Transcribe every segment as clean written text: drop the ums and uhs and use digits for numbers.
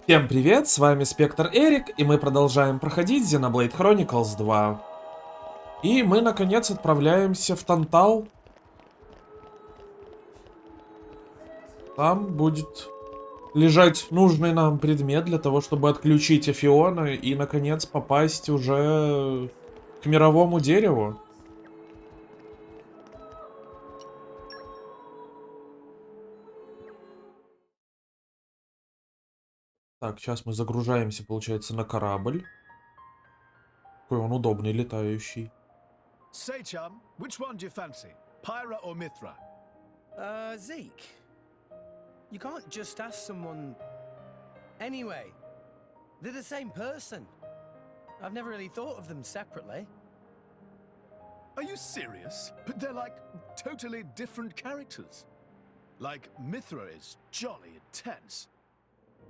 Всем привет, с вами Спектр Эрик, и мы продолжаем проходить Xenoblade Chronicles 2. И мы, наконец, отправляемся в Тантал. Там будет лежать нужный нам предмет для того, чтобы отключить Афиона и, наконец, попасть уже к мировому дереву. Так, сейчас мы загружаемся, получается, на корабль. Какой он удобный, летающий. Say, chum, which one do you fancy, Pyra or Mithra? Zeke. You can't just ask someone. Anyway, they're the same person. I've never really thought of them separately. Are you serious? But they're like totally different characters. Like Mithra is jolly intense.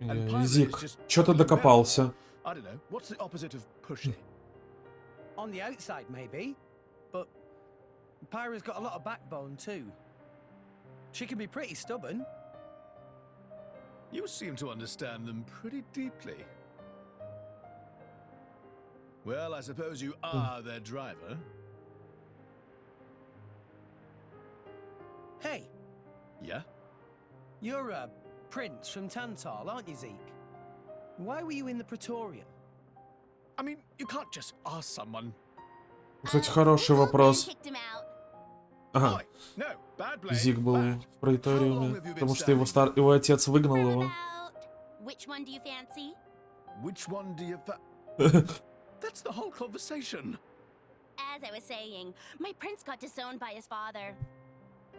And Pyra Зик, is just чё ты rebel. докопался? I don't know. What's the opposite of pushy? On the outside, maybe, but Pyra's got a lot of backbone too. She can be pretty stubborn. You seem to understand them pretty deeply. Well, I suppose you are their driver. Hey, Yeah? you're a prince from Tantal, aren't you, Zeke? Why were you in the Praetorium? I mean, you can't just ask someone. Кстати, хороший вопрос. Ага, Oi, no, bad blame. Зик был Bad. в Преториуме, How long have you been потому что его, standing? его отец выгнал его. Which one do you fancy? Which one do you That's the whole conversation. As I was saying, my prince got disowned by his father.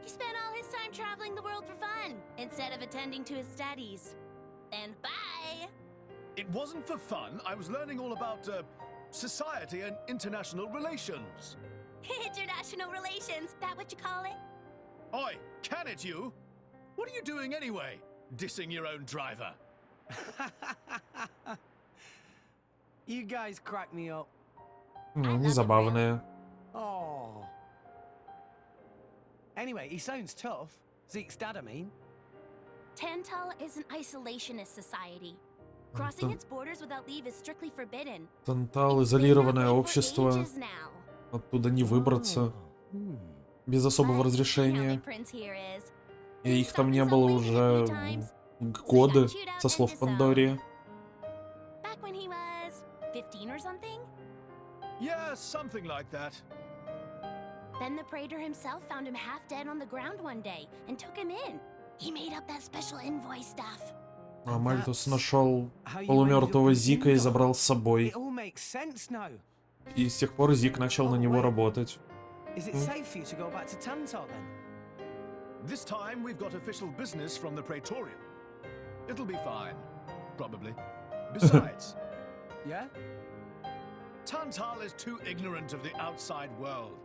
He spent all his time traveling the world for fun, instead of attending to his studies. And bye! It wasn't for fun. I was learning all about society and international relations. International relations, that what you call it? Oi, can it you? What are you doing anyway? Dissing your own driver. You guys crack me up. Ну, не забавные. Oh. Anyway, he sounds tough. Zeke's dad, I mean. Tantal is an isolationist society. Crossing its borders without leave is strictly forbidden. Тантал, It's been that изолированное way for общество. ages now. Оттуда не выбраться. Без особого But you know my разрешения. prince here is. И He их там stopped не us было all уже a few times. годы, со слов Пандории. Back when he was 15 or something? Yeah, something like that. Then the praetor himself found him half dead on the ground one day and took him in. He made up that special envoy stuff. А Мальтус нашел How you ended up полумертвого with Зика и Indor. забрал с собой. It all makes sense now. И с тех пор Зик начал на него работать. Is it safe for you to go back to Tantal then? This time we've got official business from the Praetorium. It'll be fine. Probably. Besides, Yeah? Tantal is too ignorant of the outside world.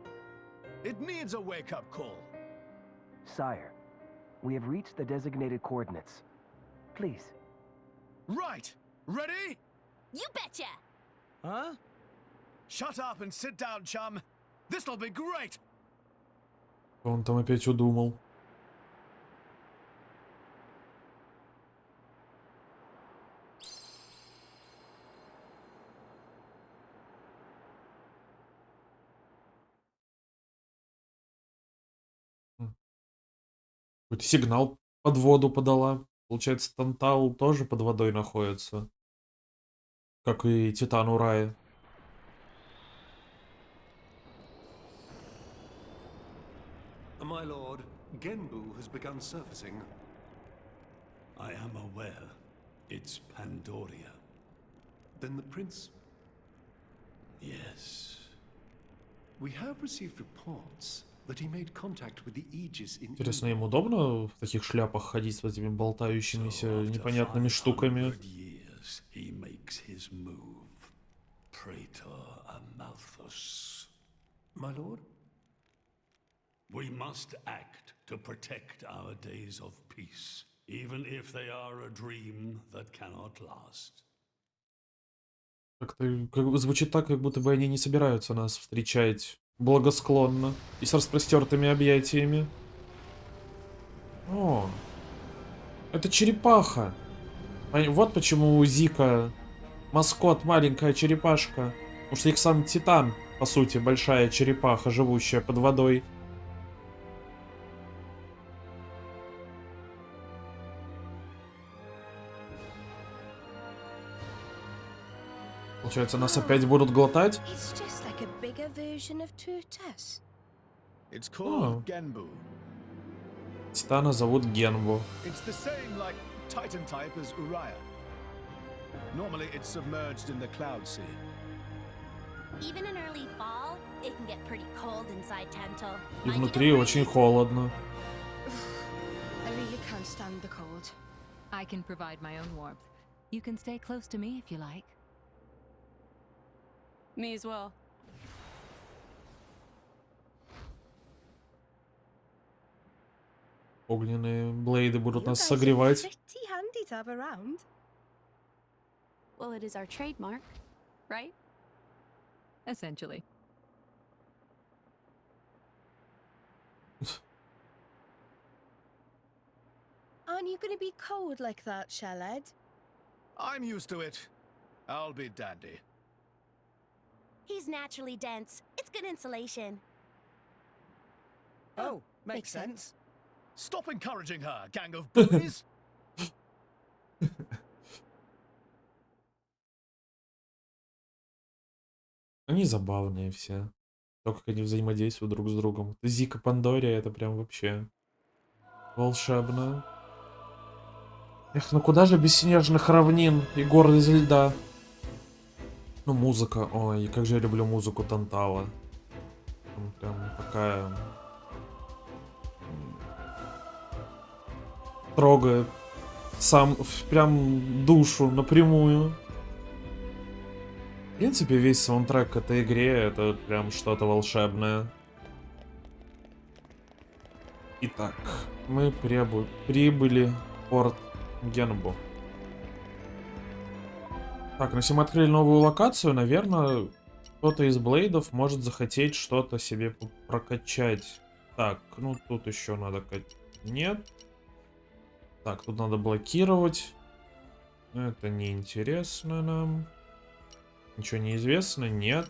It needs a wake-up call. Sire, we have reached the designated coordinates. Please. Right. Ready? You betcha! Huh? Shut up and sit down, chum. This'll be great. Он там опять удумал. Какой-то сигнал под воду подала. Получается, Тантал тоже под водой находится. Как и Титан Урая. My lord, Genbu has begun surfacing. I am aware. It's Pandoria. Then the prince... Yes. We have received reports that he made contact with the Aegis in... Интересно, им удобно в таких шляпах ходить с этими болтающимися So after непонятными 500 штуками? years, he makes his move. Praetor Amalthus. My lord? We must act to protect our days of peace, even if they are a dream that cannot last. Как звучит так, как будто бы они не собираются нас встречать благосклонно и с распростертыми объятиями. О, это черепаха. Вот почему у Зика маскот маленькая черепашка. Потому что их сам Титан, по сути, большая черепаха, живущая под водой. Получается, нас опять будут глотать? It's just like a bigger version of Turtus. It's Oh. called Genbu. Титана зовут Генбу. It's the same, like, Titan type as Uriah. Normally, it's submerged in the cloud sea. Even in early fall, it can get pretty cold inside Tental. И внутри очень холодно. I really can't stand the cold. I can provide my own warmth. You can stay close to me if you like. Me as well. Огненные блейды будут You нас guys are согревать. pretty handy to have around. Well, it is our trademark, right? Essentially. Aren't you going to be cold like that, Shellhead? I'm used to it. I'll be dandy. He's naturally dense. It's good insulation. Oh, makes makes sense. sense. Stop encouraging her, gang of bullies! Они забавные все. То, как они взаимодействуют друг с другом. Зика Пандория, это прям вообще волшебно. Эх, ну куда же без снежных равнин и гор из льда? Ну, музыка. Ой, как же я люблю музыку Тантала. Там прям такая... трогает. Прям душу напрямую. В принципе, весь саундтрек к этой игре это прям что-то волшебное. Итак, мы прибыли в порт Генбу. Так, ну если мы открыли новую локацию, наверное, кто-то из блейдов может захотеть что-то себе прокачать. Так, ну тут еще надо... Нет. Так, тут надо блокировать. Это неинтересно нам. Ничего не известно, нет.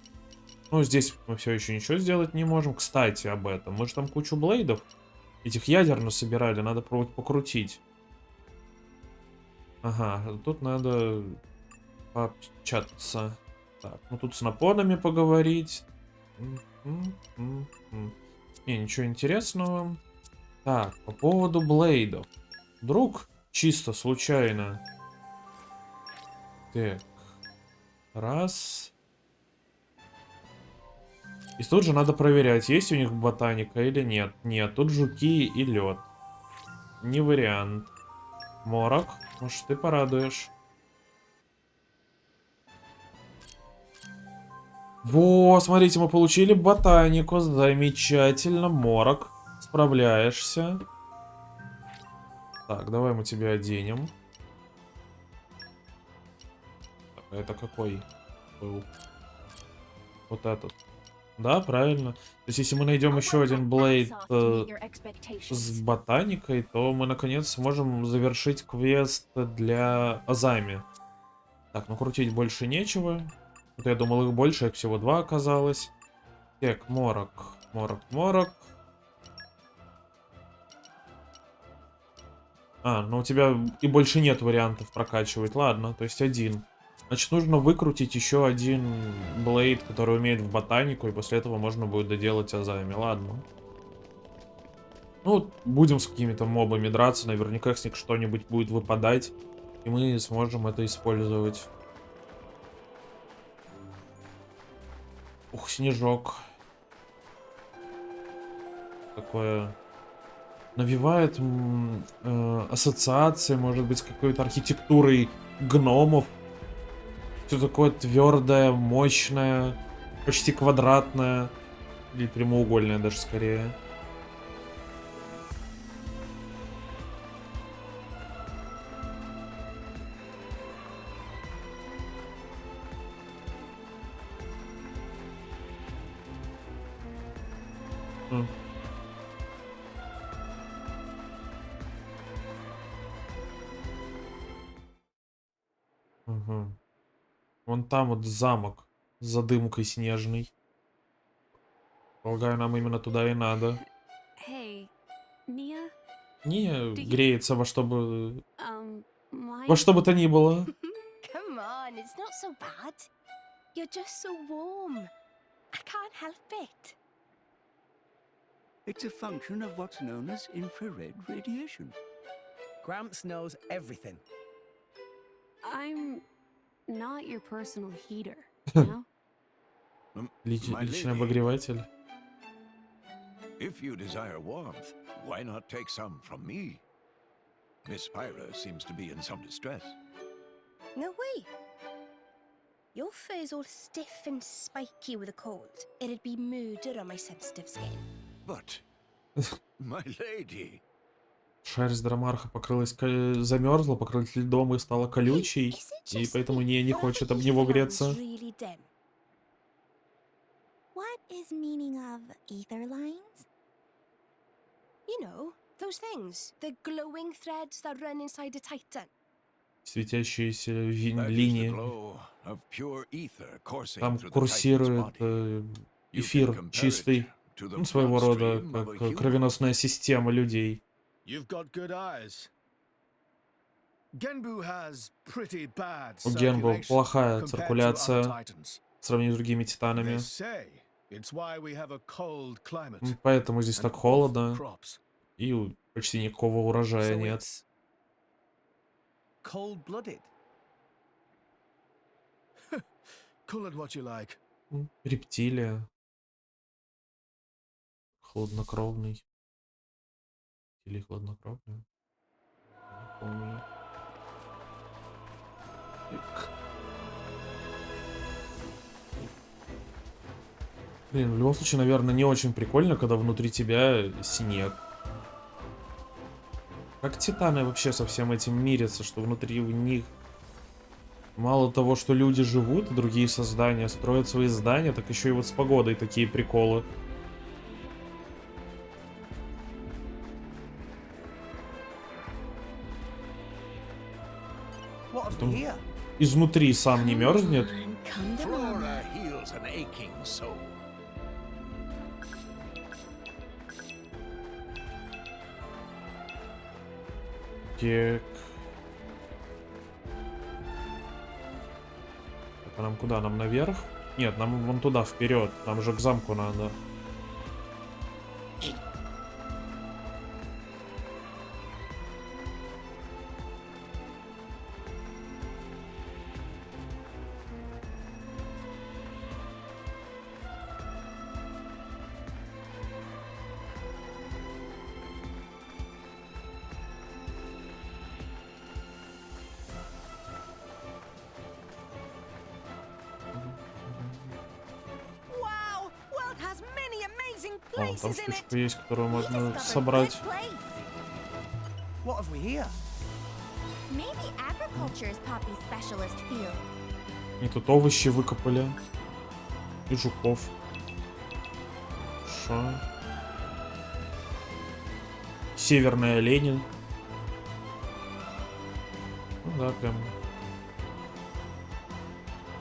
Ну, здесь мы все еще ничего сделать не можем. Кстати, об этом. Мы же там кучу блейдов. Этих ядер насобирали, надо пробовать покрутить. Ага, тут надо пообщаться. Так, ну тут с напонами поговорить. Не, ничего интересного. Так, по поводу блейдов. Вдруг чисто случайно. Так. Раз. И тут же надо проверять, есть у них ботаника или нет. Нет, тут жуки и лед. Не вариант. Морок, может ты порадуешь. Во, смотрите, мы получили ботанику. Замечательно, Морок. Справляешься. Так, давай мы тебя оденем. Так, это какой был? Вот этот. Да, правильно. То есть, если мы найдем еще один блейд с ботаникой, то мы наконец сможем завершить квест для Азами. Так, ну крутить больше нечего. Вот я думал, их больше, их всего 2 оказалось. Так, Морок. Морок. А, ну у тебя и больше нет вариантов прокачивать. Ладно, то есть 1. Значит, нужно выкрутить еще один блейд, который умеет в ботанику, и после этого можно будет доделать Азами. Ладно. Ну, будем с какими-то мобами драться, наверняка с них что-нибудь будет выпадать, и мы сможем это использовать. Ух, снежок. Такое... Навевает ассоциации, может быть, с какой-то архитектурой гномов. Все такое твердое, мощное, почти квадратное. Или прямоугольное даже скорее. Угу. Вон там вот замок с задымкой снежный. Полагаю, нам именно туда и надо. Hey, Nia? Не Do you- греется во что бы... My... Во что бы то ни было. Come on, it's not so bad. You're just so warm. I can't help it. It's a function of what's known as infrared radiation. Gramps knows everything. I'm not your personal heater, you know? My Личный lady, обогреватель. If you desire warmth, why not take some from me? Miss Pyra seems to be in some distress. No way. Your fur's all stiff and spiky with a cold. It'd be murder on my sensitive skin. But, my lady... Шерсть Драмарха покрылась, замерзла, покрылась льдом и стала колючей, и поэтому не хочет об него греться. Really dim. What is meaning of ether lines? You know, those things. The glowing threads that run inside a titan. Светящиеся That is the линии. glow of pure ether coursing Там through the курсирует Titan's body. You can эфир compare чистый, it to the ну, своего рода, bloodstream of a как human. кровеносная система людей. You've got good eyes. Genbu has pretty bad У Генбу circulation плохая compared to other циркуляция titans. в сравнении с другими титанами. They say it's why we have a cold climate Поэтому здесь and так off холодно, crops. и почти никакого урожая So нет. it's cold-blooded. Call it what you like. Рептилия. Хладнокровный. Или хладнокровный? Не помню. Блин, в любом случае, наверное, не очень прикольно, когда внутри тебя снег. Как титаны вообще со всем этим мирятся, что внутри у них мало того, что люди живут, и другие создания строят свои здания, так еще и вот с погодой такие приколы. What have Потом we here? изнутри сам не мерзнет. Come to Flora mama. heals an aching soul. Так. А нам куда? Нам наверх? Нет, нам вон туда, вперед. Нам же к замку надо. Wow! World has many amazing О, там places in it. штучка есть, которую We можно discovered собрать. good place. What have we here? Maybe agriculture is Poppy's specialist field. И тут овощи выкопали. И жуков. Шо? Северная олени. Ну да, прям.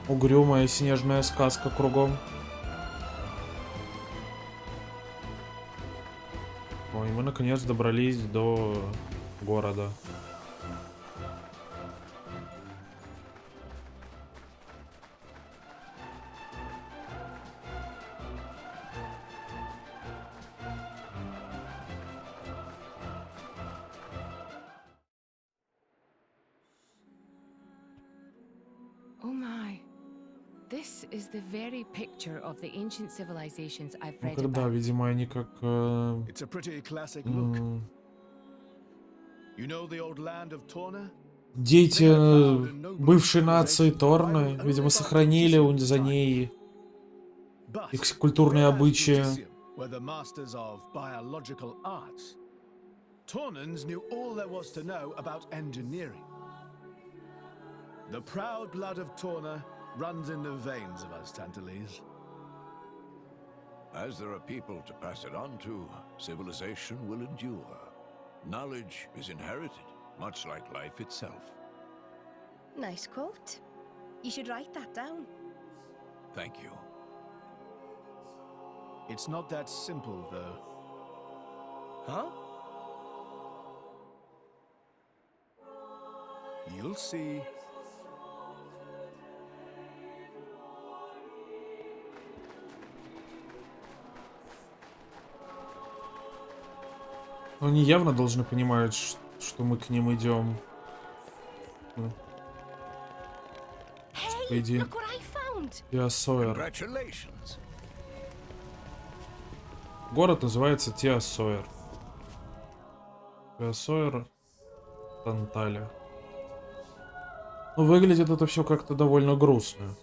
Угрюмая снежная сказка кругом. Ой, мы наконец добрались до города. Oh my. This is the very picture of the ancient civilizations I've Ну read когда, about. видимо, они как... It's a pretty classic look. You know the old land of Torna? Дети бывшей нации Торна, видимо, сохранили за ней But их культурные whereas обычаи. Lutetium were the masters of biological arts, Tornans knew all there was to know about engineering. The proud blood of Torna runs in the veins of us Tantalese. As there are people to pass it on to, civilization will endure. Knowledge is inherited, much like life itself. Nice quote. You should write that down. Thank you. It's not that simple, though. Huh? You'll see. Но они явно должны понимать, что мы к ним идем. Hey, look what I found. Теосойер. Congratulations. Город называется Теосойер. Теосойер Танталя. Ну, выглядит это все как-то довольно грустно.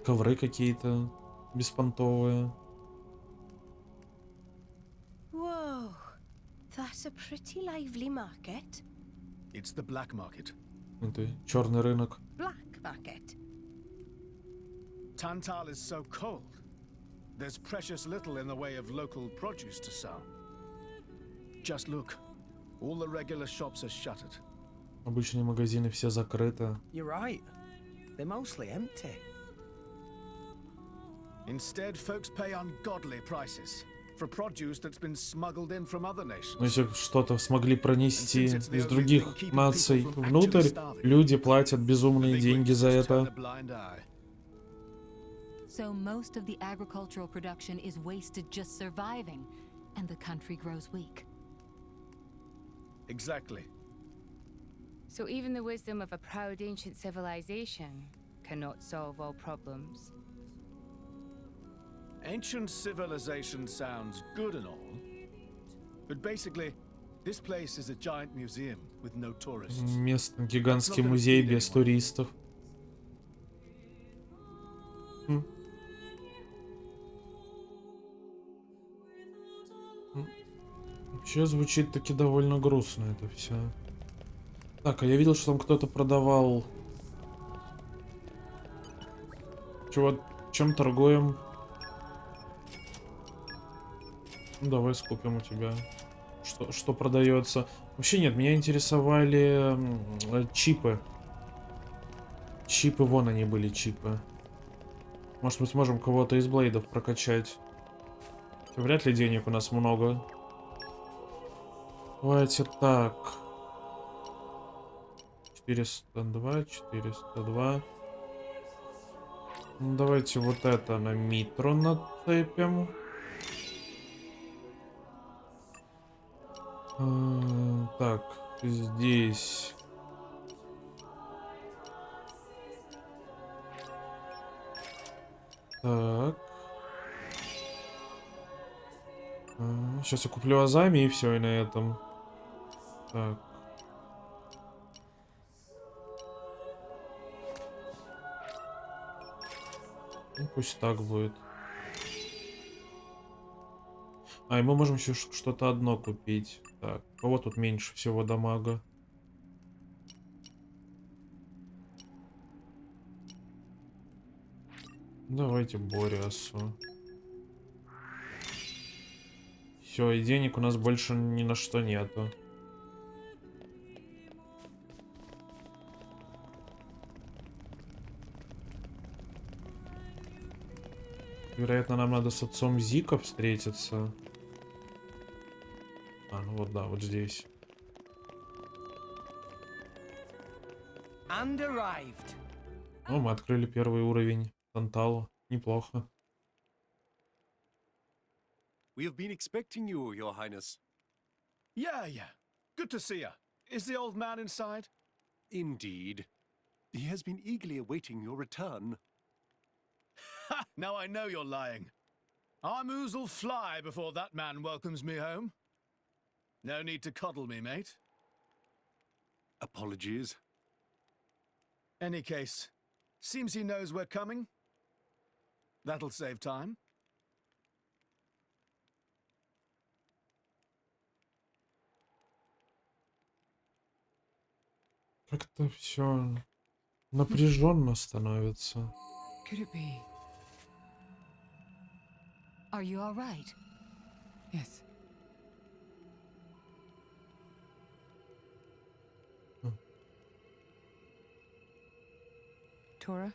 Ковры какие-то беспонтовые. Whoa, that's a pretty lively market. It's the black market. Это черный рынок. Black market. Tantal is so cold. There's precious little in the way of local produce to sell. Just look. All the regular shops are shuttered. Обычные магазины все закрыты. You're right. They're mostly empty. Instead, folks pay ungodly prices for produce that's been smuggled in from other nations. Но если что-то смогли пронести из других наций внутрь, люди платят безумные деньги за это. So most of the agricultural production is wasted just surviving, and the country grows weak. Exactly. So even the wisdom of a proud ancient civilization cannot solve all problems. Ancient civilization sounds good and all, but basically, this place is a giant museum with no tourists. Место, гигантский музей без туристов. Вообще звучит таки довольно грустно это все. Так, а я видел, что там кто-то продавал. Чего, чем торгуем? Ну, давай скупим у тебя. Что продается? Вообще нет, меня интересовали чипы. Чипы, вон они были, чипы. Может, мы сможем кого-то из блейдов прокачать. Вряд ли денег у нас много. Давайте так. 402, 402. Ну, давайте вот это на Митру нацепим. Так, здесь. Так. Сейчас я куплю азами и все, и на этом. Так. Ну, пусть так будет. А, и мы можем еще что-то одно купить. Так, у кого тут меньше всего дамага? Давайте Бориасу. Все, и денег у нас больше ни на что нету. Вероятно, нам надо с отцом Зика встретиться. А, ну вот да, вот здесь. О, мы открыли первый уровень Танталу. Неплохо. We have been expecting you, Your Highness. Yeah. Good to see you. Is the old man inside? Indeed. He has been eagerly awaiting your return. Ha! Now I know you're lying. Our moos'll fly before that man welcomes me home. No need to coddle me, mate. Apologies. Any case, seems he knows we're coming. That'll save time. Как-то все напряженно становится. Could it be? Are you all right? Yes. Tora?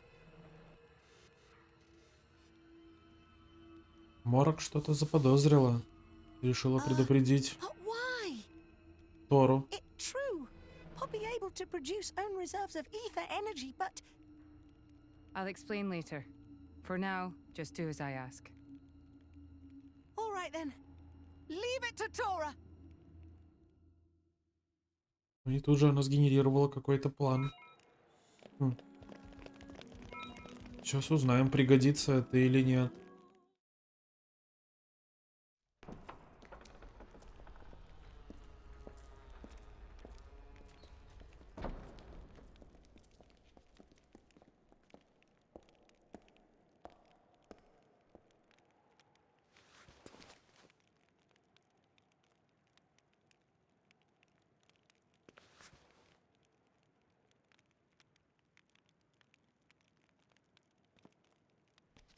Морок что-то заподозрила. Решила предупредить But why? Тору. True. Poppy able to produce own reserves of ether energy, but I'll explain later. For now, just do as I ask. all right then. Leave it to Tora. И тут же она сгенерировала какой-то план. Сейчас узнаем, пригодится это или нет.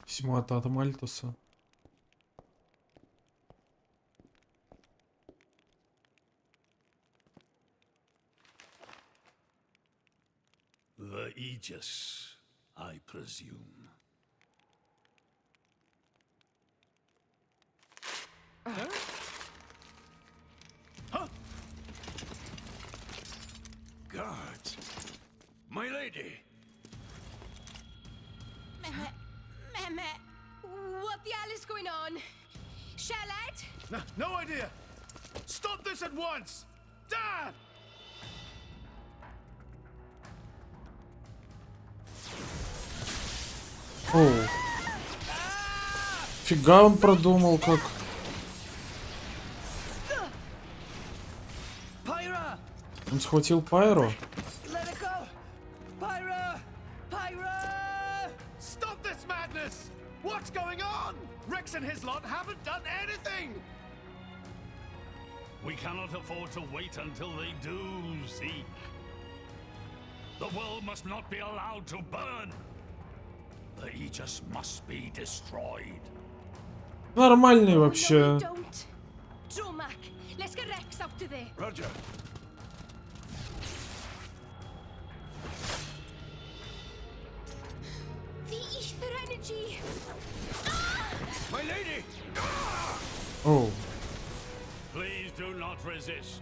Письмо от Аддама Альтуса. The Aegis, I presume. Guards! My lady! What the hell is going on? Charlotte? No idea! Stop this at once! Dad! Оу. Фига он продумал, как... Pyra! Он схватил Пайро? Let it go! Pyra! Pyra! Stop this madness! What's going on? Rex and his lot haven't done anything! We cannot afford to wait until they do, Zeke. The world must not be allowed to burn. The Aegis must be destroyed. Нормальный No, вообще. we don't. Dromac, let's get Rex out of there. Roger. The ether energy. My lady! Оу. Please do not resist.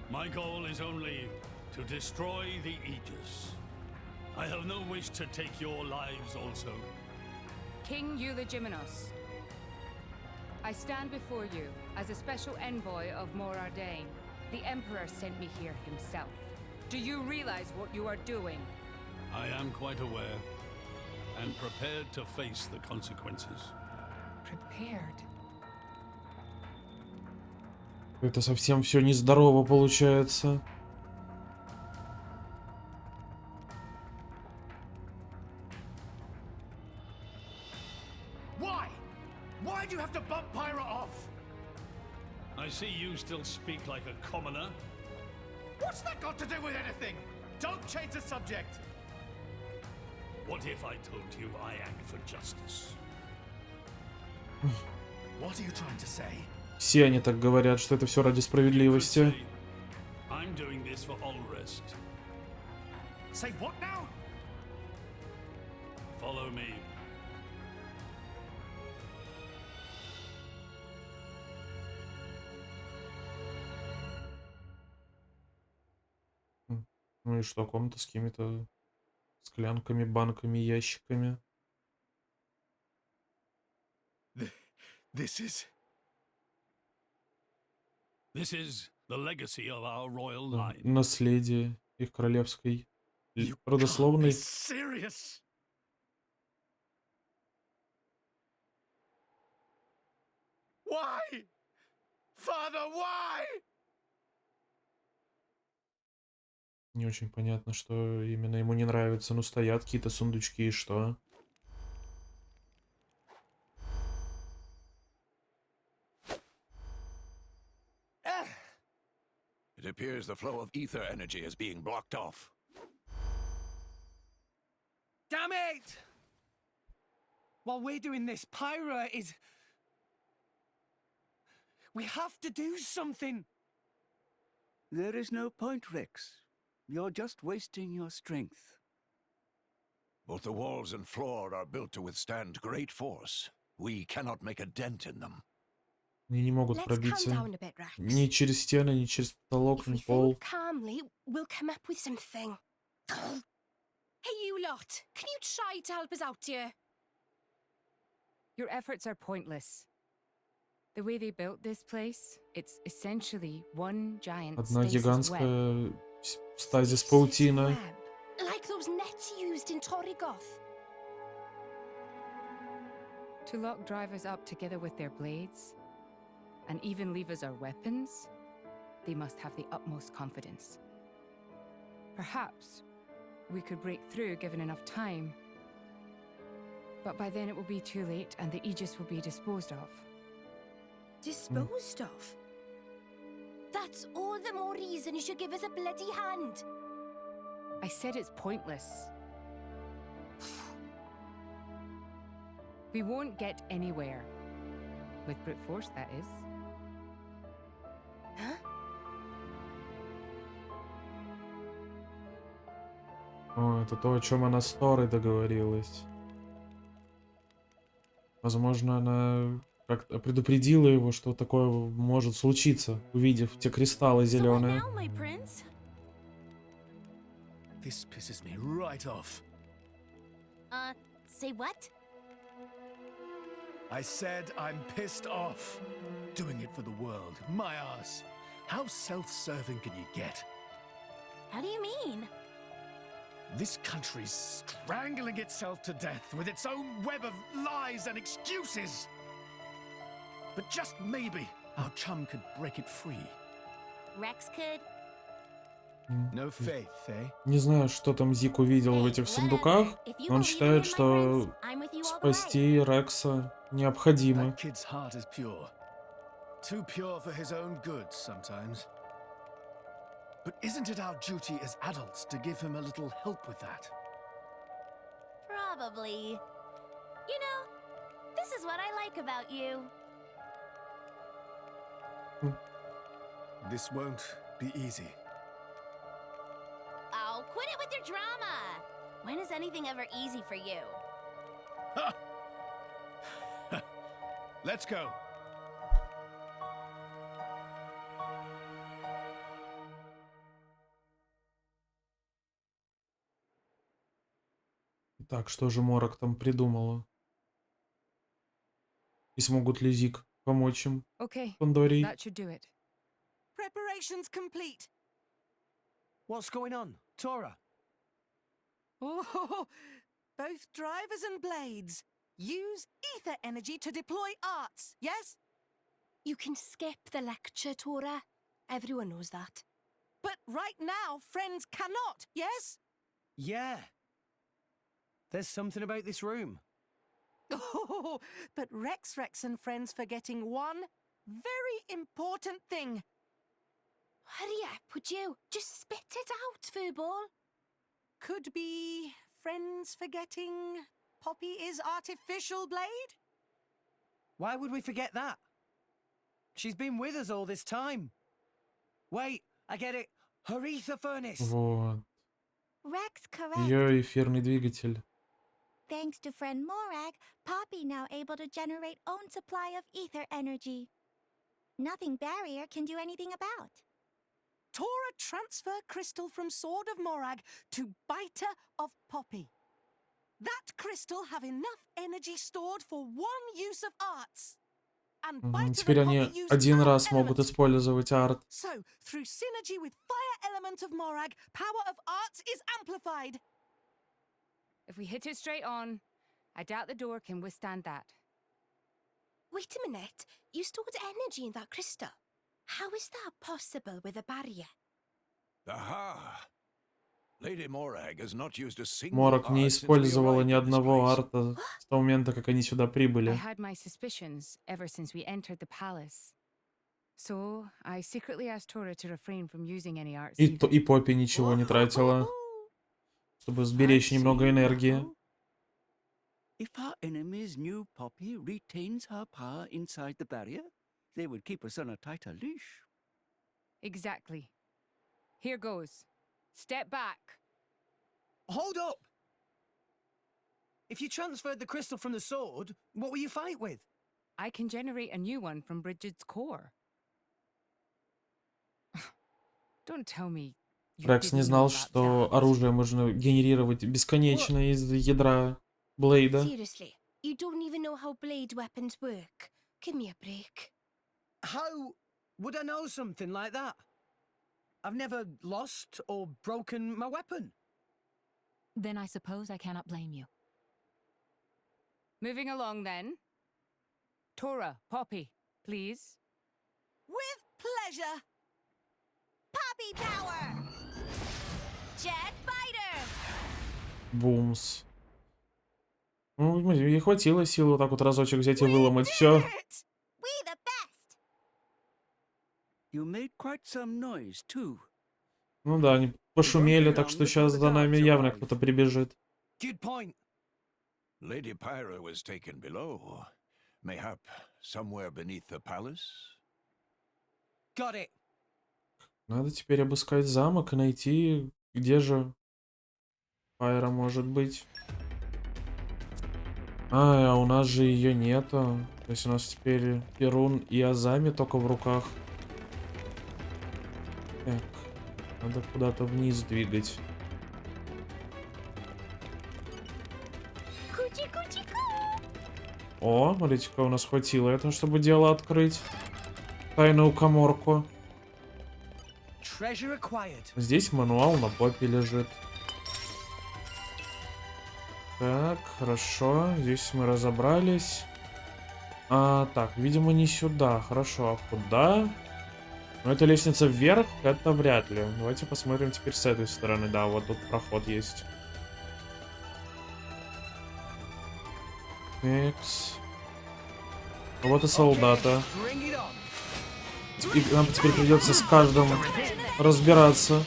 My goal is only to destroy the Aegis. I have no wish to take your lives also. King Eulogimenos, I stand before you as a special envoy of Morardain. The Emperor sent me here himself. Do you realize what you are doing? I am quite aware and prepared to face the consequences. Prepared? Это совсем все нездорово получается. Why? Why do you have to bump Pyra off? I see you still speak like a commoner. What's that got to do with anything? Don't change the subject. What if I told you I act for justice? What are you trying to say? Все они так говорят, что это все ради справедливости. I'm doing this for Allrest. Say what now? Follow me. Ну и что, комната с какими-то склянками, банками, ящиками. This is... This is the legacy of our royal line. Наследие их королевской You can't be родословной. serious. Why? Father, why? Не очень понятно, что именно ему не нравится. Ну, стоят какие-то сундучки и что? It appears the flow of ether energy is being blocked off. Damn it! While we're doing this, Pyra is... We have to do something! There is no point, Rex. You're just wasting your strength. Both the walls and floor are built to withstand great force. We cannot make a dent in them. Они не могут Let's calm пробиться down a bit, Rex. ни через стены, ни через потолок, If we ни пол. think calmly, we'll come up with something. Hey, you lot! Can you try to help us out here? Your efforts are pointless. The way they built this place, it's essentially one giant Одна stasis web. гигантская стазис паутина. Like those nets used in Torrigoth. To lock drivers up together with their blades, and even leave us our weapons, they must have the utmost confidence. Perhaps we could break through given enough time, but by then it will be too late and the Aegis will be disposed of. Disposed of? That's all the more reason you should give us a bloody hand. I said it's pointless. We won't get anywhere. With brute force, that is. Huh? О, это то, о чем она с Торой договорилась. Возможно, она как-то предупредила его, что такое может случиться, увидев те кристаллы зеленые. This pisses me right off. Say what? I said I'm pissed off. Doing it for the world. My ass. How self-serving can you get? How do you mean? This country's strangling itself to death with its own web of lies and excuses. But just maybe our chum could break it free. Rex could? No faith, eh? Не знаю, что там Зик увидел в этих сундуках, но он считает, что спасти Рекса необходимо. That kid's heart is pure. Too pure for his own good sometimes. But isn't it our duty as adults to give him a little help with that? Probably. You know, this is what I like about you. This won't be easy. Oh, quit it with your drama! When is anything ever easy for you? Let's go. Так, что же Морок там придумала? И смогут ли Зик помочь им? Okay, Пандори. that should do it. Preparations complete. What's going on, Tora? Oh, both drivers and blades. Use ether energy to deploy arts, yes? You can skip the lecture, Tora. Everyone knows that. But right now, friends cannot, yes? Yeah. There's something about this room. Oh, but Rex and friends forgetting one very important thing. Hurry up, would you? Just spit it out, Furball. Could be friends forgetting Poppy is artificial blade? Why would we forget that? She's been with us all this time. Wait, I get it. Her ether furnace. Вот. Rex correct. Ее эфирный двигатель. Thanks to friend Morag, Poppy now able to generate own supply of ether energy. Nothing barrier can do anything about. Tora transfer crystal from Sword of Morag to Biter of Poppy. That crystal have enough energy stored for one use of arts. And Biter Теперь of они Poppy use один fire раз могут element. использовать арт. So, through synergy with fire element of Morag, power of arts is amplified. If we hit it straight on, I doubt the door can withstand that. Wait a minute. You stored energy in that crystal. How is that possible with a barrier? Aha! Lady Morag has not used a single Морок не art since we использовала arrived ни in this одного place. арта с того момента, как они сюда I прибыли. had my suspicions ever since we entered the palace. So, I secretly asked Tora to refrain from using any arts either. И Поппи ничего не тратила, чтобы сберечь немного энергии. If our enemies knew Poppy retains her power inside the barrier, they would keep us on a tighter leash. Exactly. Here goes. Step back. Hold up! If you transferred the crystal from the sword, what will you fight with? I can generate a new one from Bridget's core. Don't tell me you Рекс не didn't know знал, about что that. оружие можно генерировать бесконечно из ядра Блейда. Seriously, you don't even know how blade weapons work. Give me a break. How would I know something like that? I've never lost or broken my weapon. Then I suppose I cannot blame you. Moving along then. Tora, Poppy, please. With pleasure. Poppy power! Jet fighter! Бумс. Ну, ей хватило сил вот так вот разочек взять и выломать все. We the best! You made quite some noise, too. Ну да, они пошумели, так что сейчас за нами явно кто-то прибежит. Good point. Lady Pyra was taken below. Mayhap somewhere beneath the palace? Got it. Надо теперь обыскать замок и найти, где же Пайра может быть. А у нас же ее нету. То есть у нас теперь Перун и Азами только в руках. Так, надо куда-то вниз двигать. О, смотрите-ка, у нас хватило этого, чтобы дело открыть. Тайную каморку. Treasure acquired. Здесь мануал на попе лежит. Так, хорошо. Здесь мы разобрались. Так, видимо, не сюда. Хорошо, а куда? Ну, это лестница вверх, это вряд ли. Давайте посмотрим теперь с этой стороны. Да, вот тут проход есть. Экс. Вот и солдата. И нам теперь придется с каждым разбираться.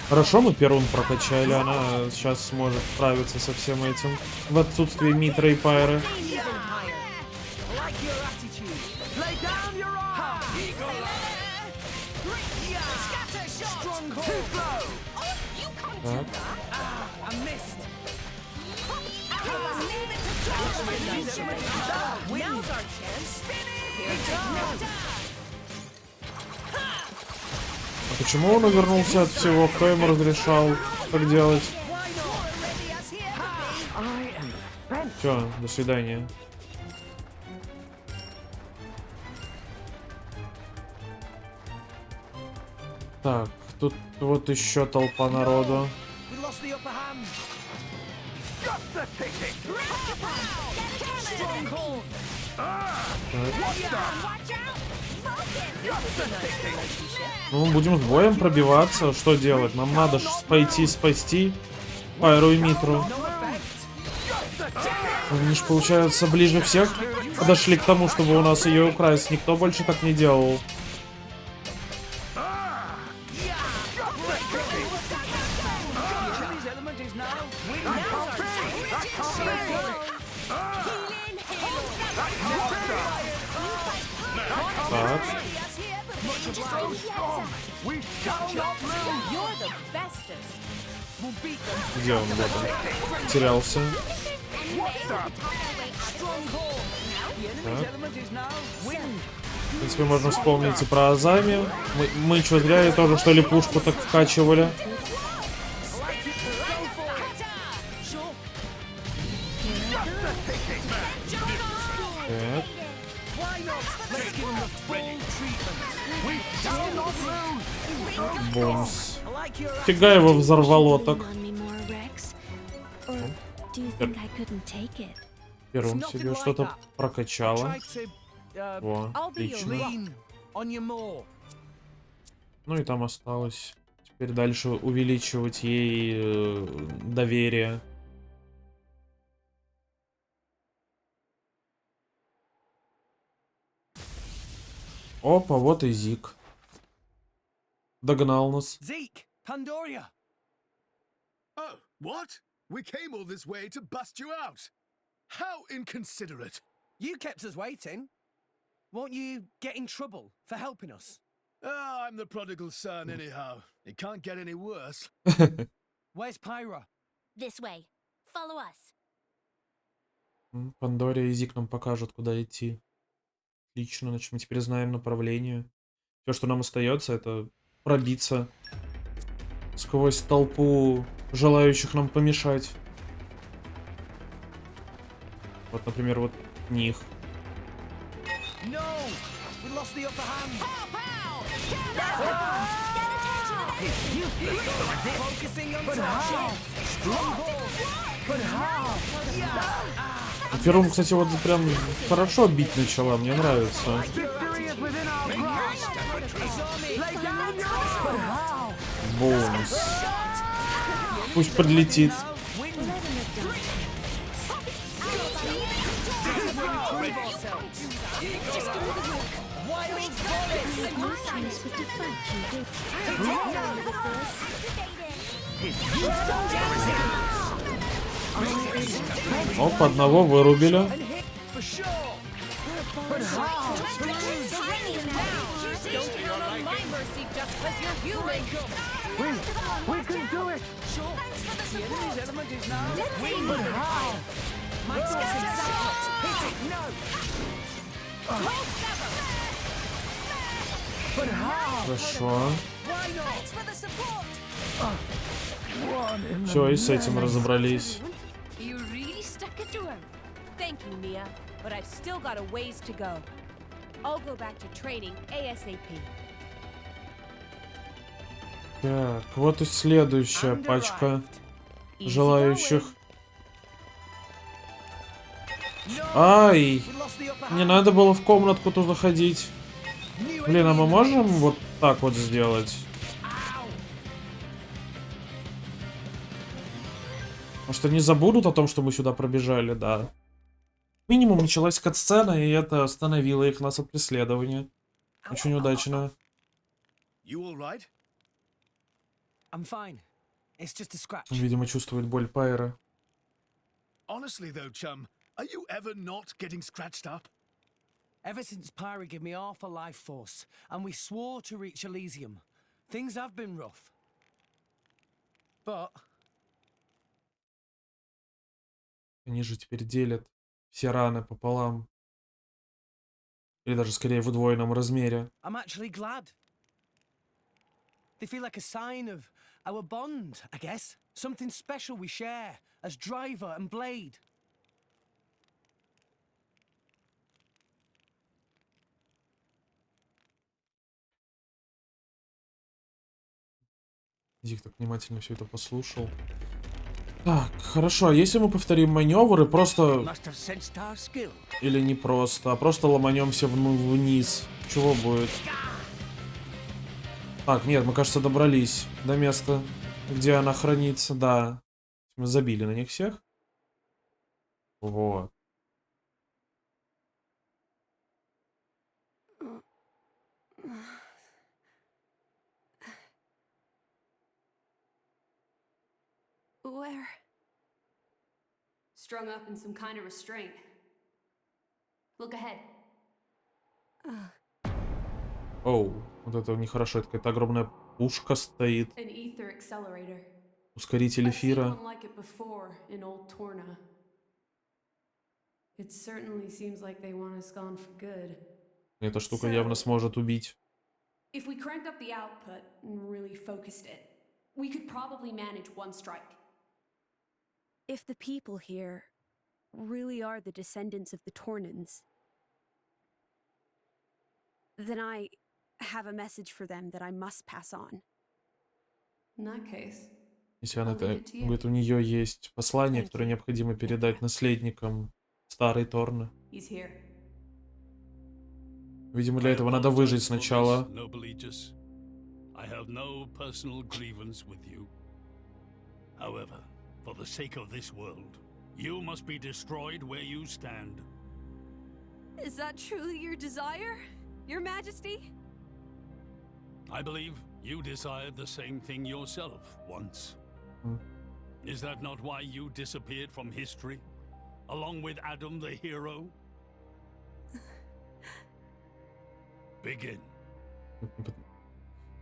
Хорошо, мы Перун прокачали, она сейчас сможет справиться со всем этим в отсутствии Митра и Пайры. Так. А почему он увернулся от всего? Кто ему разрешал так делать? Все, до свидания. Так, тут вот еще толпа народу. Ну, будем с боем пробиваться. Что делать? Нам надо пойти спасти Пайру и Митру. Они ж, получается, ближе всех подошли к тому, чтобы у нас ее украсть. Никто больше так не делал. Так. Где он? Вот он. Терялся. Так. В принципе, можно вспомнить и про Азами. Мы что, зря и тоже, что ли, пушку так вкачивали? Так. Бумс. Фига его взорвало так. Перун себе что-то прокачала. Во, отлично. Ну и там осталось теперь дальше увеличивать ей доверие. Опа, вот и Зик. Догнал нас. Zeke, Pandoria. Oh, what? We came all this way to bust you out. How inconsiderate. You kept us waiting. Won't you get in trouble for helping us? Oh, I'm the prodigal son anyhow. It can't get any worse. Where's Pyra? This way. Follow us. Пандория и Зик нам покажут, куда идти. Отлично, значит, мы теперь знаем направление. Все, что нам остается, это пробиться сквозь толпу желающих нам помешать. Вот, например, вот них. No! We lost the upper hand! Focusing on Первым, кстати, вот прям хорошо бить начала, мне нравится. Бонус. Пусть подлетит. Оп, одного вырубили. Хорошо. Все, и с этим разобрались. You really stuck it to him. Thank you, Mia, but I've still got a ways to go. I'll go back to training ASAP. Так, вот и следующая пачка желающих. Ай! Не надо было в комнатку туда заходить. Блин, а мы можем вот так вот сделать? Может, они забудут о том, что мы сюда пробежали, да. Минимум началась катсцена, и это остановило их нас от преследования. Очень удачно. Видимо, чувствует боль Пайра. Honestly though, chum, are you ever not getting scratched up? Ever since Pyra gave me half a life force, and we swore to reach Elysium, things have been rough. But... Они же теперь делят все раны пополам. Или даже скорее в удвоенном размере. I'm actually glad. They feel like a sign of our bond, I guess. Something special we share as driver and blade. Зик так внимательно все это послушал. Так, хорошо, а если мы повторим маневры, просто... Или не просто, а просто ломанемся вниз. Чего будет? Так, нет, мы, кажется, добрались до места, где она хранится. Да. Мы забили на них всех. Вот. Where? Strung up in some kind of restraint. Look ahead. Оу, вот это нехорошо. Это какая-то огромная пушка стоит. An ether accelerator. Ускоритель эфира. Like it before in old Torna. It certainly seems like they want us gone for good. Эта штука явно сможет убить. If we cranked up the output and really focused it, we could probably manage one strike. If the people here really are the descendants of the Tornans, then I have a message for them that I must pass on. In that case, если она это говорит, у нее есть послание, которое необходимо передать наследникам старой Торны. Видимо, для этого надо выжить сначала. For the sake of this world, you must be destroyed where you stand. Is that truly your desire, Your Majesty? I believe you desired the same thing yourself once. Is that not why you disappeared from history, along with Addam the hero? Begin.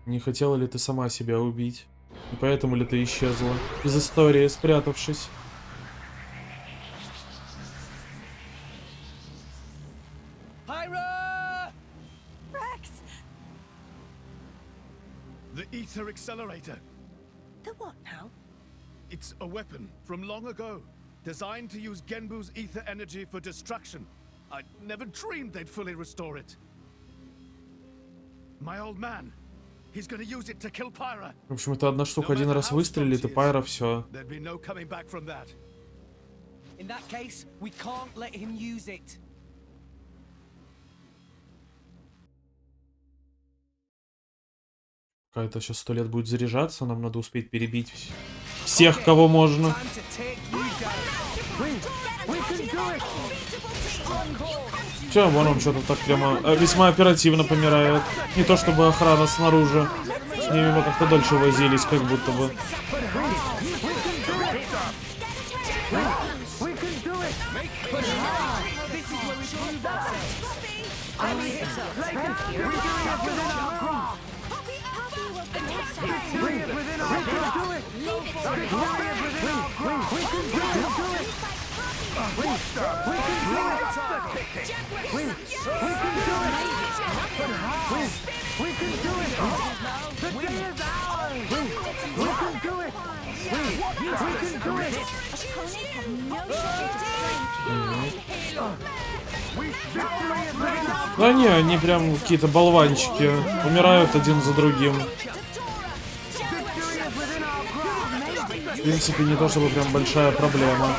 Не хотела ли ты сама себя убить? И поэтому ли ты исчезла из истории, спрятавшись? The ether accelerator. The what now? It's a weapon from long ago, designed to use Genbu's ether energy for destruction. I never dreamed they'd fully restore it. My old man, he's gonna use it to kill Pyra. В общем, это одна штука, один раз выстрелит, и Пайра все. There'd be no coming back from that. In that case, we can't let him use it. Какая-то сейчас 100 лет будет заряжаться, нам надо успеть перебить всех, кого можно. Все, вон он что-то так прямо весьма оперативно помирает. Не то чтобы охрана снаружи. С ними мы как-то дольше возились, как будто бы. Да не, они прям какие-то болванчики. Умирают один за другим. В принципе, не то чтобы прям большая проблема.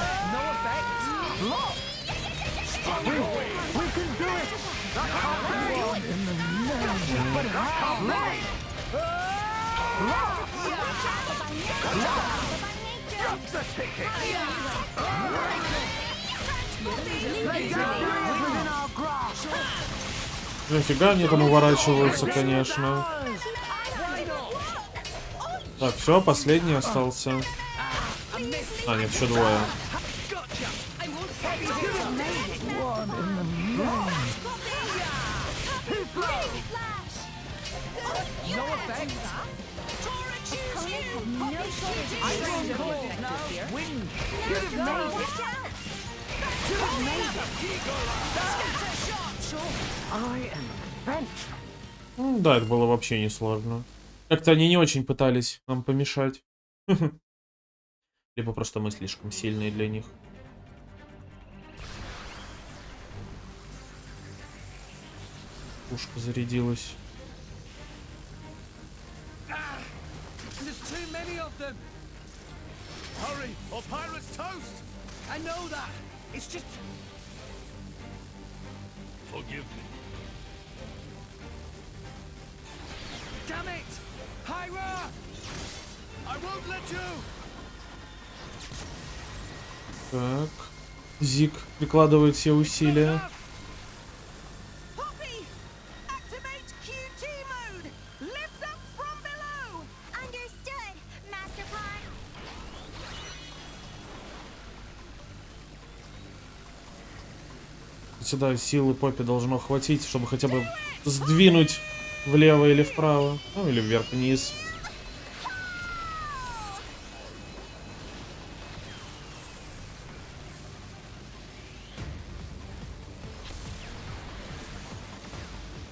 Нафига они там уворачиваются, конечно. Так, все, последний остался. А, нет, еще двое. Ну, да, это было вообще несложно. Как-то они не очень пытались нам помешать. Либо просто мы слишком сильные для них. Пушка зарядилась. Forgive me. Damn it! Hyra! I won't let you! Так. Зик прикладывает все усилия. Сюда силы Поппи должно хватить, чтобы хотя бы сдвинуть влево или вправо. Ну или вверх-вниз.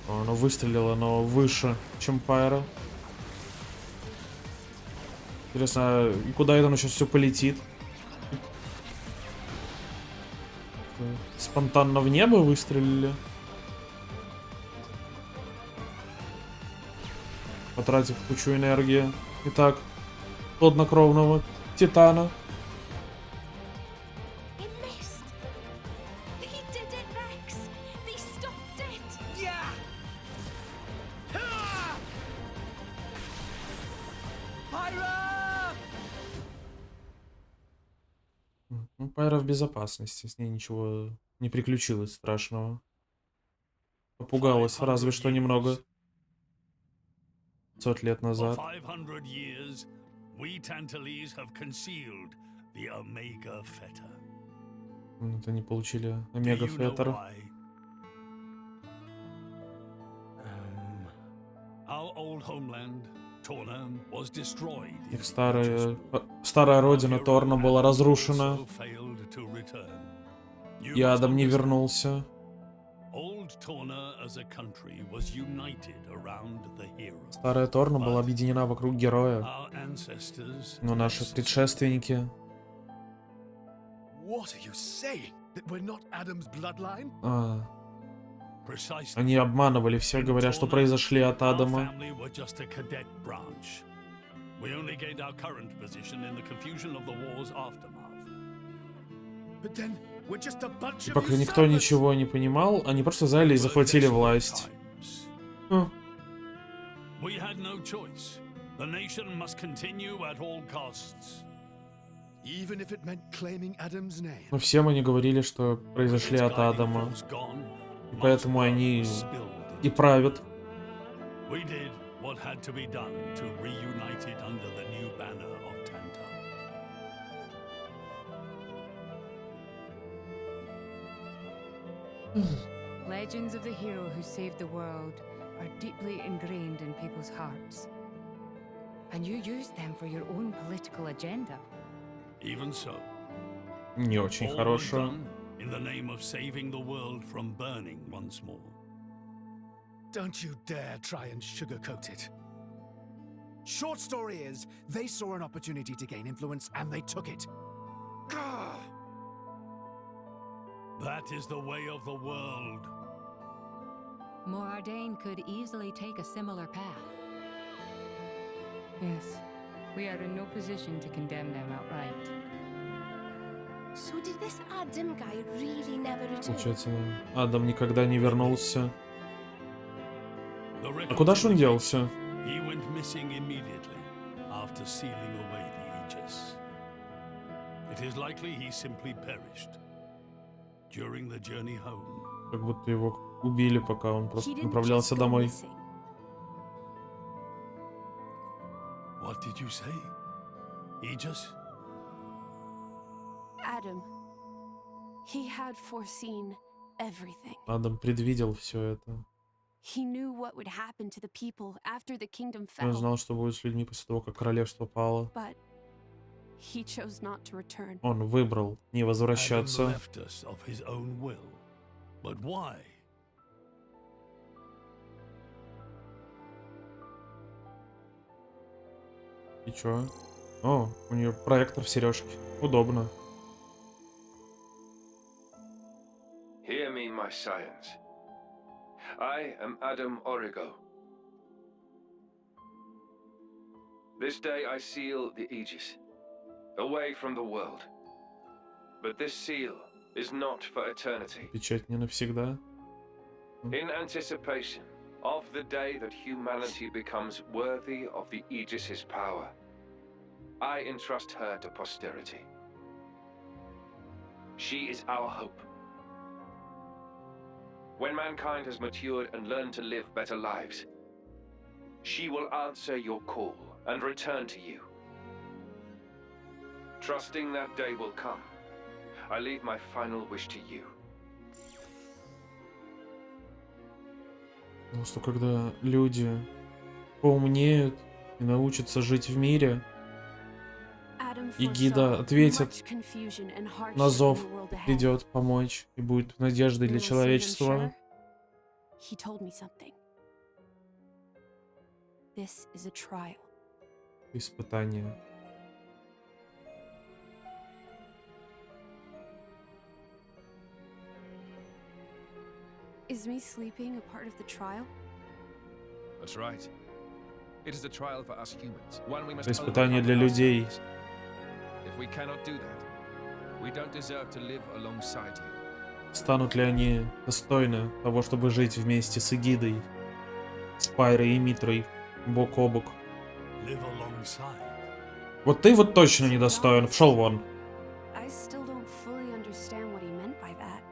Оно выстрелило, но выше, чем Пайра. Интересно, куда это оно сейчас все полетит? Спонтанно в небо выстрелили. Потратив кучу энергии. Итак, хладнокровного Титана. Ну, Пайра в безопасности, с ней ничего не приключилось страшного. Попугалась, разве что немного. 500 лет назад. Это не получили Омега Феттер. Our old homeland, Torna was destroyed. Их старая родина Торна была разрушена. И Аддам не вернулся. Старая Торна была объединена вокруг героя. Но наши предшественники... Они обманывали всех, говоря, что произошли от Аддама. И пока никто ничего не понимал, они просто взяли и захватили власть. Но всем они говорили, что произошли от Аддама. И поэтому они и правят. Legends of the hero who saved the world are deeply ingrained in people's hearts. And you use them for your own political agenda. Even so. Не очень хорошо. In the name of saving the world from burning once more. Don't you dare try and sugarcoat it. Short story is, they saw an opportunity to gain influence and they took it. Gah! That is the way of the world. Morardain could easily take a similar path. Yes, we are in no position to condemn them outright. So did this Addam guy really never return? Получается, Аддам никогда не вернулся. А куда ж он делся? He went missing immediately after sealing away the Aegis. It is likely he simply perished during the journey home. Как будто его убили, пока он просто направлялся домой. What did you say? Aegis? Adam. He had foreseen everything. Аддам предвидел все это. He knew what would happen to the people after the kingdom Он fell. знал, что будет с людьми после того, как королевство пало. But he chose not to return. Он выбрал не возвращаться. Adam left us of his own will. But why? И чё? О, у нее проектор в сережке. Удобно. Hear me, my scions. I am Adam Origo. This day I seal the Aegis, away from the world. But this seal is not for eternity. Печать не навсегда. In anticipation of the day that humanity becomes worthy of the Aegis's power, I entrust her to posterity. She is our hope. When mankind has matured and learned to live better lives, she will answer your call and return to you. Trusting that day will come, I leave my final wish to you. Просто когда люди поумнеют и научатся жить в мире, и гида ответит на зов, придет помочь и будет надеждой для человечества. Испытание. Is me sleeping a part of the trial? That's right. It is a trial for us humans. One we must Это испытание для людей. If we cannot do that, we don't deserve to live alongside you. Станут ли они достойны того, чтобы жить вместе с Эгидой, с Пайрой и Митрой, бок о бок? Вот ты вот точно недостоин. Пшел вон. I still don't fully understand what he meant by that.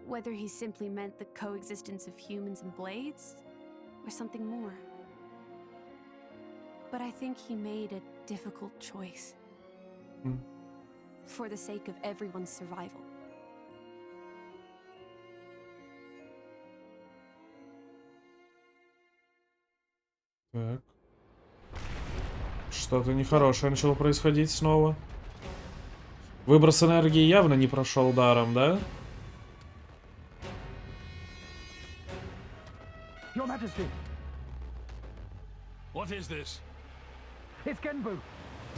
Whether he simply meant the coexistence of humans and blades, or something more. But I think he made a difficult choice. For the sake of everyone's survival. Так. Что-то нехорошее начало происходить снова. Выброс энергии явно не прошел даром, да? Your Majesty, What is this? it's Genbu.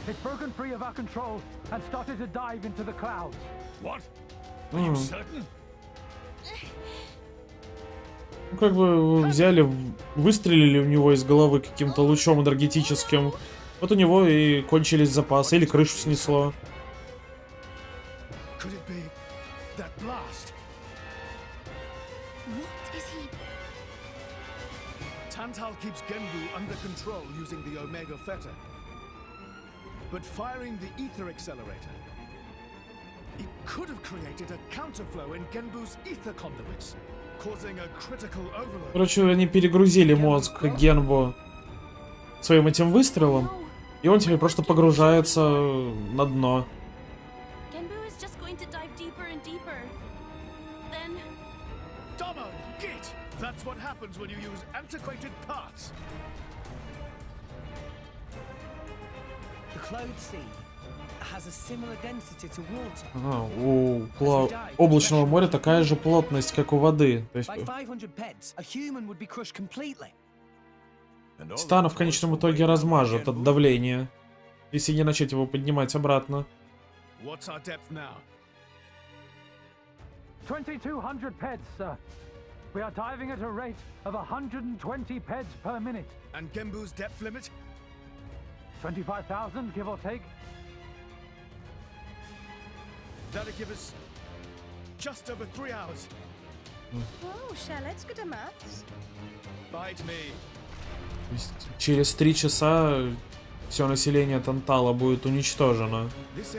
It's broken free of our control and started to dive into the clouds. What? Are you certain? Ну, как бы взяли, выстрелили у него из головы каким-то лучом энергетическим. Вот у него и кончились запасы, или крышу снесло. Could it be that blast? What is he? Tantal keeps Genbu under control using the Omega Fetter. But firing the ether accelerator, it could have created a counterflow in Genbu's ether conduits, causing a critical overload. Короче, они перегрузили мозг Генбу своим этим выстрелом, и он теперь просто погружается на дно. Genbu is just going to dive deeper and deeper. Then Domo, git! That's what happens when you use antiquated parts. The Cloud Sea has a similar density to water. Ага, у облачного моря такая же плотность, как у воды. То есть By 500 peds, a human would be crushed completely. Титана в конечном итоге размажет от давления, если не начать его поднимать обратно. What's our depth now? 2200 peds, sir. We are diving at a rate of 120 peds per minute. And Genbu's depth limit? 25,000, give or take. That'll give us just over 3 hours. Oh, shall let's go to maths. Bite me. То есть через 3 часа все население Тантала будет уничтожено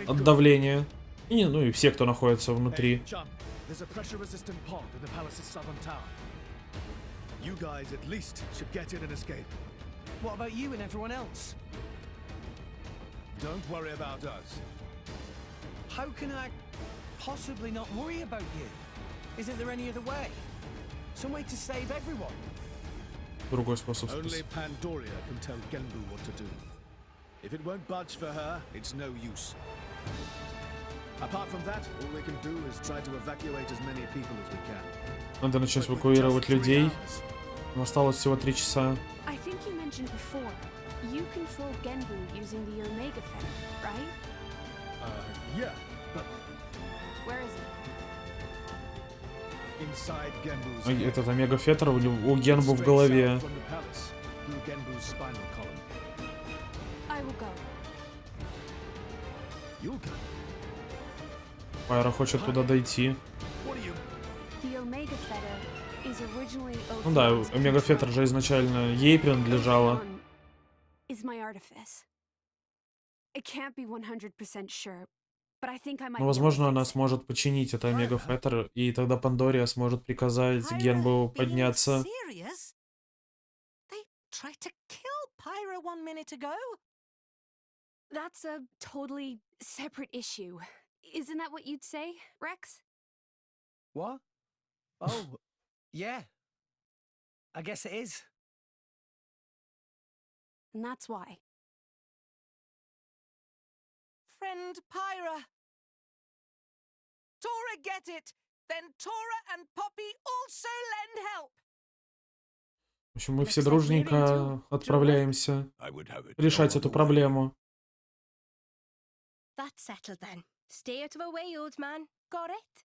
от давления. И, ну и все, кто находится внутри. There's a pressure-resistant pod in the palace's southern tower. You guys at least should get in and escape. What about you and everyone else? Don't worry about us. How can I possibly not worry about you? Isn't there any other way? Some way to save everyone? Другой способ Only спасти. Pandoria can tell Genbu what to do. If it won't budge for her, it's no use. Apart from that, all we can do is try to evacuate as many people as we can. Надо начать эвакуировать людей. Осталось всего 3 часа. I think you mentioned before, you control Genbu using the Omega Fetter, right? Yeah, but Where is it? inside Genbu's А head. этот омега-фетр у Генбу в голове. Straight south from the palace, through Genbu's spinal column. I will go. You'll go. Пайра хочет туда дойти. What are you? The Omega Fetter is originally Ну да, Ophion's омега-фетр же изначально ей принадлежала. Ophion is my artifice. I can't be 100% sure, but I think I might. Но, возможно, она сможет починить это омега-фетр, и тогда Пандория сможет приказать Генбу подняться. Serious? They tried to kill Pyra 1 minute ago. That's a totally separate issue. Isn't that what you'd say, Rex? What? Oh, yeah. I guess it is. And that's why. Friend Pyra. Tora get it. Then Tora and Poppy also lend help. В общем, мы все дружненько отправляемся решать эту проблему. That's settled then. Stay out of our way, old man. Got it?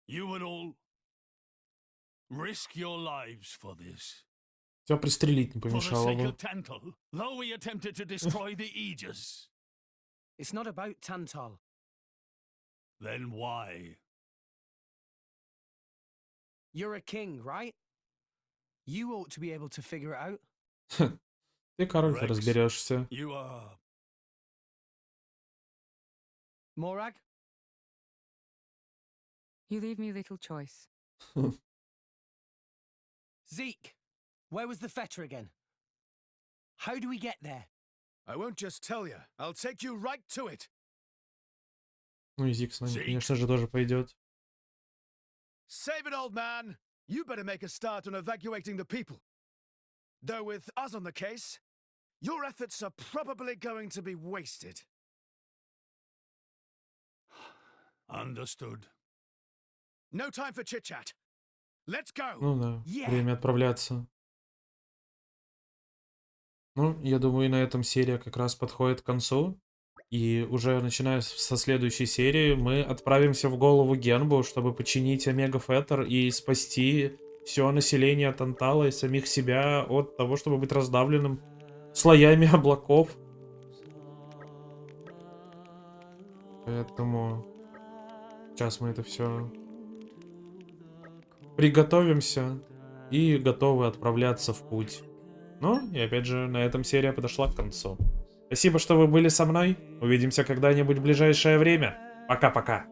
You would all risk your lives for this. Тебя пристрелить не For the помешало sake бы. of Tantal, though we attempted to destroy the Aegis. It's not about Tantal. Then why? You're a king, right? You ought to be able to figure it out. Ты, король, ты Rex, разберешься. You are... Morag? You leave me little choice. Zeke, where was the fetter again? How do we get there? I won't just tell you. I'll take you right to it. Ну и Зик с нами, конечно же, тоже пойдет. Save it, old man. You better make a start on evacuating the people. Though with us on the case, Your efforts are probably going to be wasted. Understood. No time for chit-chat. Let's go. Ну да, время отправляться. Ну, я думаю, на этом серия как раз подходит к концу. И уже начиная со следующей серии мы отправимся в голову Генбу, чтобы починить Омега-Феттер и спасти все население Тантала и самих себя от того, чтобы быть раздавленным слоями облаков. Поэтому сейчас мы это все приготовимся и готовы отправляться в путь. Ну, и опять же, на этом серия подошла к концу. Спасибо, что вы были со мной. Увидимся когда-нибудь в ближайшее время. Пока-пока.